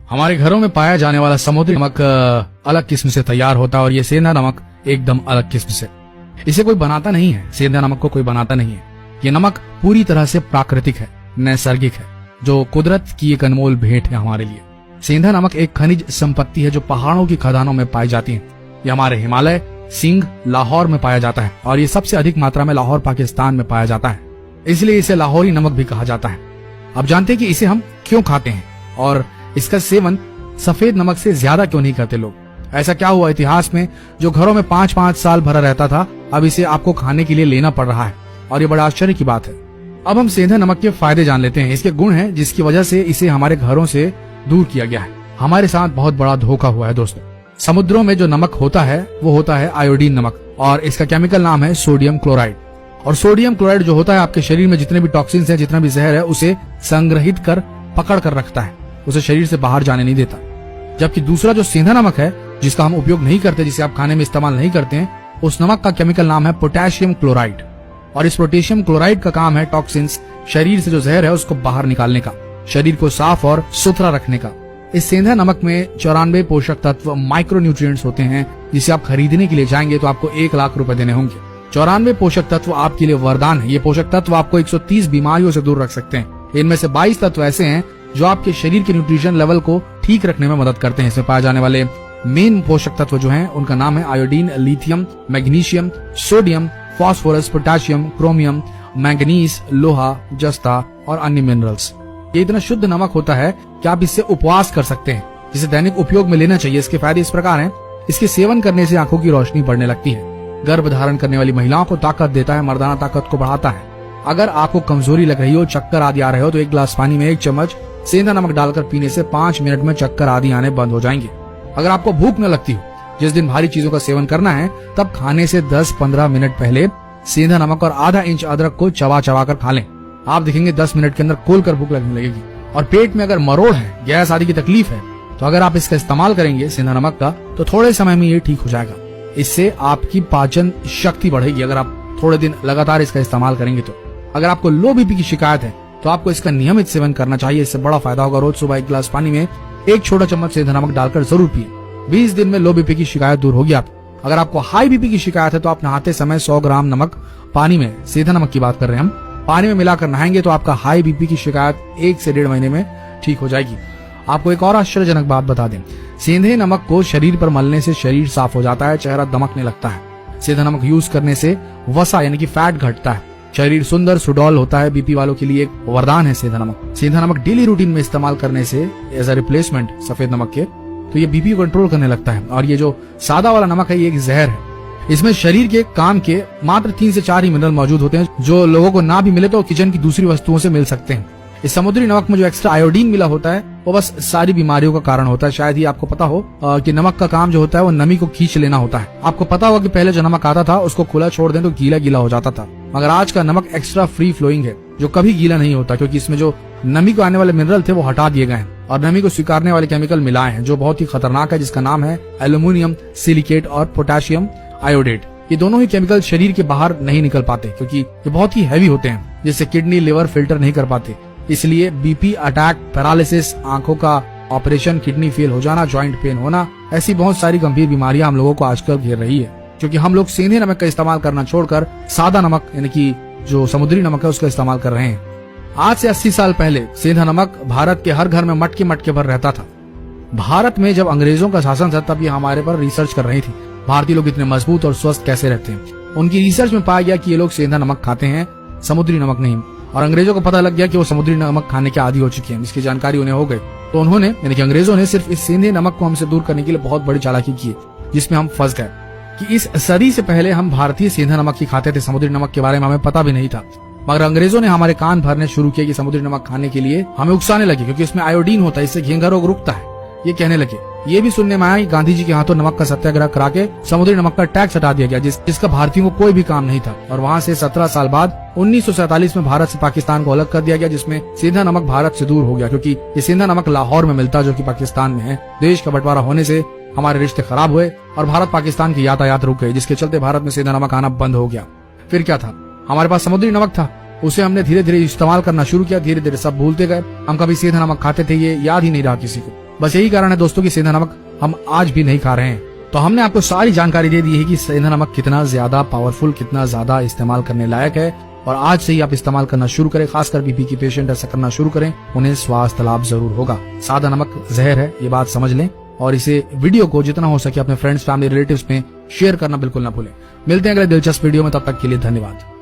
हमारे घरों में पाया जाने वाला समुद्री नमक अलग किस्म से तैयार होता है और ये सेंधा नमक एकदम अलग किस्म से। इसे कोई बनाता नहीं है, सेंधा नमक को कोई बनाता नहीं है। ये नमक पूरी तरह से प्राकृतिक है, नैसर्गिक है, जो कुदरत की एक अनमोल भेंट है हमारे लिए। सेंधा नमक एक खनिज संपत्ति है जो पहाड़ों की खदानों में पाई जाती है। ये हमारे हिमालय, सिंध, लाहौर में पाया जाता है और ये सबसे अधिक मात्रा में लाहौर पाकिस्तान में पाया जाता है, इसलिए इसे लाहौरी नमक भी कहा जाता है। अब जानते हैं कि इसे हम क्यों खाते हैं और इसका सेवन सफेद नमक से ज्यादा क्यों नहीं करते लोग। ऐसा क्या हुआ इतिहास में जो घरों में 5-5 साल भरा रहता था, अब इसे आपको खाने के लिए लेना पड़ रहा है और ये बड़ा आश्चर्य की बात है। अब हम सेंधा नमक के फायदे जान लेते हैं। इसके गुण हैं जिसकी वजह से इसे हमारे घरों से दूर किया गया है। हमारे साथ बहुत बड़ा धोखा हुआ है दोस्तों। समुद्रों में जो नमक होता है वो होता है आयोडीन नमक और इसका केमिकल नाम है सोडियम क्लोराइड। और सोडियम क्लोराइड जो होता है आपके शरीर में जितने भी टॉक्सिन्स हैं, जितना भी जहर है, उसे संग्रहित कर पकड़ कर रखता है, उसे शरीर से बाहर जाने नहीं देता। जबकि दूसरा जो सेंधा नमक है जिसका हम उपयोग नहीं करते, जिसे आप खाने में इस्तेमाल नहीं करते हैं, उस नमक का केमिकल नाम है पोटेशियम क्लोराइड। और इस पोटेशियम क्लोराइड का काम है टॉक्सिन्स, शरीर से जो जहर है उसको बाहर निकालने का, शरीर को साफ और सुथरा रखने का। इस सेंधा नमक में 94 पोषक तत्व माइक्रो न्यूट्रिएंट्स होते हैं, जिसे आप खरीदने के लिए जाएंगे तो आपको 1 लाख रुपए देने होंगे। 94 पोषक तत्व आपके लिए वरदान है। ये पोषक तत्व आपको 130 बीमारियों से दूर रख सकते हैं। इनमें से 22 तत्व ऐसे हैं जो आपके शरीर के न्यूट्रिशन लेवल को ठीक रखने में मदद करते हैं। इसमें पाए जाने वाले मेन पोषक तत्व जो हैं उनका नाम है iodine, lithium, magnesium, sodium, phosphorus, potassium, chromium, manganese, लोहा, जस्ता और अन्य मिनरल्स। ये इतना शुद्ध नमक होता है कि आप इससे उपवास कर सकते हैं, जिसे दैनिक उपयोग में लेना चाहिए। इसके फायदे इस प्रकार हैं। इसके सेवन करने से आंखों की रोशनी बढ़ने लगती है, गर्भ धारण करने वाली महिलाओं को ताकत देता है, मर्दाना ताकत को बढ़ाता है। अगर आपको कमजोरी लग रही हो, चक्कर आदि आ रहे हो, तो 1 गिलास पानी में 1 चम्मच सेंधा नमक डालकर पीने से 5 मिनट में चक्कर आदि आने बंद हो जाएंगे। अगर आपको भूख न लगती हो, जिस दिन भारी चीजों का सेवन करना है, तब खाने से 10-15 मिनट पहले सेंधा नमक और आधा इंच अदरक को चबा चबा कर खा लें। आप देखेंगे 10 मिनट के अंदर खोलकर भूख लगने लगेगी। और पेट में अगर मरोड़ है, गैस आदि की तकलीफ है, तो अगर आप इसका इस्तेमाल करेंगे सेंधा नमक का, तो थोड़े समय में ये ठीक हो जाएगा। इससे आपकी पाचन शक्ति बढ़ेगी अगर आप थोड़े दिन लगातार इसका इस्तेमाल करेंगे तो। अगर आपको लो बीपी की शिकायत है तो आपको इसका नियमित सेवन करना चाहिए। इससे बड़ा फायदा होगा। रोज सुबह 1 गिलास पानी में 1 छोटा चम्मच सेंधा नमक डालकर जरूर पिए। 20 दिन में लो बीपी की शिकायत दूर होगी आप। अगर आपको हाई बीपी की शिकायत है तो आप नहाते समय 100 ग्राम नमक पानी में, सेंधा नमक की बात कर रहे हैं हम, पानी में मिलाकर नहाएंगे तो आपका हाई बीपी की शिकायत 1 से 1.5 महीने में ठीक हो जाएगी। आपको एक और आश्चर्यजनक बात बता दें, सेंधे नमक को शरीर पर मलने से शरीर साफ हो जाता है, चेहरा दमकने लगता है। सेंधा नमक यूज करने से वसा यानी कि फैट घटता है, शरीर सुंदर सुडौल होता है। बीपी वालों के लिए एक वरदान है सेंधा नमक। सेंधा नमक डेली रूटीन में इस्तेमाल करने से एज अ रिप्लेसमेंट सफेद नमक के, तो ये बीपी को कंट्रोल करने लगता है। और ये जो सादा वाला नमक है ये एक जहर है। इसमें शरीर के काम के मात्र 3 से 4 ही मिनरल मौजूद होते हैं, जो लोगों को ना भी मिले तो किचन की दूसरी वस्तुओं से मिल सकते हैं। इस समुद्री नमक में जो एक्स्ट्रा आयोडीन मिला होता है वो बस सारी बीमारियों का कारण होता है। शायद ही आपको पता हो कि नमक का काम जो होता है वो नमी को खींच लेना होता है। आपको पता होगा कि पहले जो नमक आता था उसको खुला छोड़ दें तो गीला गीला हो जाता था, मगर आज का नमक एक्स्ट्रा फ्री फ्लोइंग है जो कभी गीला नहीं होता, क्योंकि इसमें जो नमी को आने वाले मिनरल थे वो हटा दिए गए हैं और नमी को स्वीकारने वाले केमिकल मिलाए हैं जो बहुत ही खतरनाक है, जिसका नाम है एल्यूमिनियम सिलिकेट और पोटेशियम आयोडेट। ये दोनों ही केमिकल शरीर के बाहर नहीं निकल पाते क्योंकि ये बहुत ही हैवी होते हैं, जिससे किडनी लिवर फिल्टर नहीं कर पाते। इसलिए बीपी, अटैक, पैरालिसिस, आंखों का ऑपरेशन, किडनी फेल हो जाना, जॉइंट पेन होना, ऐसी बहुत सारी गंभीर बीमारियां हम लोगों को आजकल घेर रही है, क्योंकि हम लोग सेंधे नमक का इस्तेमाल करना छोड़कर सादा नमक यानी कि जो समुद्री नमक है उसका इस्तेमाल कर रहे हैं। आज से 80 साल पहले सेंधा नमक भारत के हर घर में मटके मटके भर रहता था। भारत में जब अंग्रेजों का शासन था तब ये हमारे पर रिसर्च कर रही थी, भारतीय लोग इतने मजबूत और स्वस्थ कैसे रहते हैं। उनकी रिसर्च में पाया गया कि ये लोग सेंधा नमक खाते हैं, समुद्री नमक नहीं। और अंग्रेजों को पता लग गया कि वो समुद्री नमक खाने के आदी हो चुके हैं, इसकी जानकारी उन्हें हो गई। तो उन्होंने यानी कि अंग्रेजों ने सिर्फ इस सेंधे नमक को हमसे दूर करने के लिए बहुत बड़ी चालाकी की, जिसमें हम फंस गए कि इस सदी से पहले हम भारतीय सेंधा नमक ही खाते थे, समुद्री नमक के बारे में हमें पता भी नहीं था। मगर अंग्रेजों ने हमारे कान भरने शुरू किए कि समुद्री नमक खाने के लिए हमें उकसाने लगे, क्योंकि इसमें आयोडीन होता है, इससे घेंघा रोग रुकता है। ये कहने लगे। ये भी सुनने में आया कि गांधी जी के हाथों नमक का सत्याग्रह करा के समुद्री नमक का टैक्स हटा दिया गया, जिसका भारतीयों को कोई भी काम नहीं था। और वहाँ से 17 साल बाद 1947 में भारत से पाकिस्तान को अलग कर दिया गया, जिसमें सेंधा नमक भारत से दूर हो गया, क्योंकि ये सेंधा नमक लाहौर में मिलता जो कि पाकिस्तान में है। देश का बंटवारा होने से हमारे रिश्ते खराब हुए और भारत पाकिस्तान की यातायात रुक गई, जिसके चलते भारत में सेंधा नमक आना बंद हो गया। फिर क्या था, हमारे पास समुद्री नमक था, उसे हमने धीरे धीरे इस्तेमाल करना शुरू किया। धीरे धीरे सब भूलते गए, हम कभी सेंधा नमक खाते थे ये याद ही नहीं रहा किसी को। बस यही कारण है दोस्तों कि सेंधा नमक हम आज भी नहीं खा रहे हैं। तो हमने आपको सारी जानकारी दे दी है कि सेंधा नमक कितना ज्यादा पावरफुल, कितना ज्यादा इस्तेमाल करने लायक है, और आज से ही आप इस्तेमाल करना शुरू करें। खासकर बीपी की पेशेंट ऐसा करना शुरू करें, उन्हें स्वास्थ्य लाभ जरूर होगा। सादा नमक जहर है, ये बात समझ लें, और इसे वीडियो को जितना हो सके अपने फ्रेंड्स, फैमिली, रिलेटिव्स में शेयर करना बिल्कुल ना भूलें। मिलते हैं अगले दिलचस्प वीडियो में, तब तक के लिए धन्यवाद।